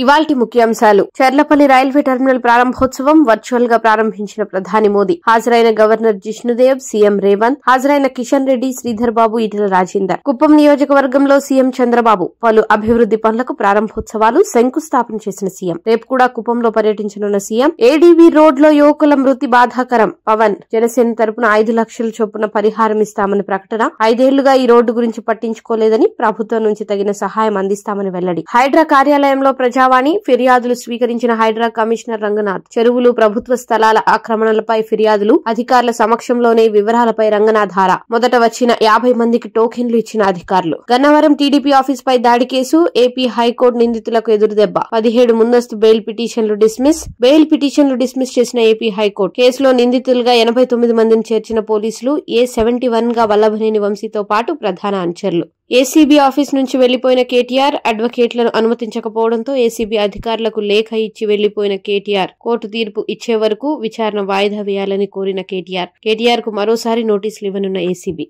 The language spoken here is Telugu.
ఇవాల్టి ముఖ్యాంశాలు. చర్లపల్లి రైల్వే టెర్మినల్ ప్రారంభోత్సవం వర్చువల్ గా ప్రారంభించిన ప్రధాని మోదీ. హాజరైన గవర్నర్ జిష్ణుదేవ్, సీఎం రేవంత్. హాజరైన కిషన్ రెడ్డి, శ్రీధర్ బాబు, ఈటెల రాజేందర్. కుప్పం నియోజకవర్గంలో సీఎం చంద్రబాబు పలు అభివృద్ది పనులకు ప్రారంభోత్సవాలు, శంకుస్థాపన చేసిన సీఎం. రేపు కూడా కుప్పంలో పర్యటించనున్న సీఎం. ఏడీవీ రోడ్ లో యువకుల మృతి బాధాకరం. పవన్. జనసేన తరపున 5 లక్షల చొప్పున పరిహారం ఇస్తామని ప్రకటన. 5 ఏళ్లుగా ఈ రోడ్డు గురించి పట్టించుకోలేదని, ప్రభుత్వం నుంచి తగిన సహాయం అందిస్తామని వెల్లడి. హైడ్రా కార్యాలయంలో ప్రజావాణి. ఫిర్యాదులు స్వీకరించిన హైడ్రా కమిషనర్ రంగనాథ్. చెరువులు, ప్రభుత్వ స్థలాల ఆక్రమణలపై ఫిర్యాదులు. అధికారుల సమక్షంలోనే వివరాలపై రంగనాథ్ హారా. మొదట వచ్చిన 50 మందికి టోకెన్లు ఇచ్చిన అధికారులు. గన్నవరం టీడీపీ ఆఫీస్ పై దాడి కేసు. ఏపీ హైకోర్టు నిందితులకు ఎదురుదెబ్బ. 17 ముందస్తు బెయిల్ పిటిషన్లు డిస్మిస్. బెయిల్ పిటిషన్లు డిస్మిస్ చేసిన ఏపీ హైకోర్టు. కేసులో నిందితులుగా 89 మందిని చేర్చిన పోలీసులు. A71 గా వల్లభనేని వంశీతో పాటు ప్రధాన అనుచరులు. ఏసీబీ ఆఫీస్ నుంచి వెళ్లిపోయిన కేటీఆర్. అడ్వకేట్లను అనుమతించకపోవడంతో ఏసీబీ అధికారులకు లేఖ ఇచ్చి వెళ్లిపోయిన కేటీఆర్. కోర్టు తీర్పు ఇచ్చే వరకు విచారణ వాయిదా వేయాలని కోరిన కేటీఆర్ కు మరోసారి నోటీసులు ఇవ్వనున్న ఏసీబీ.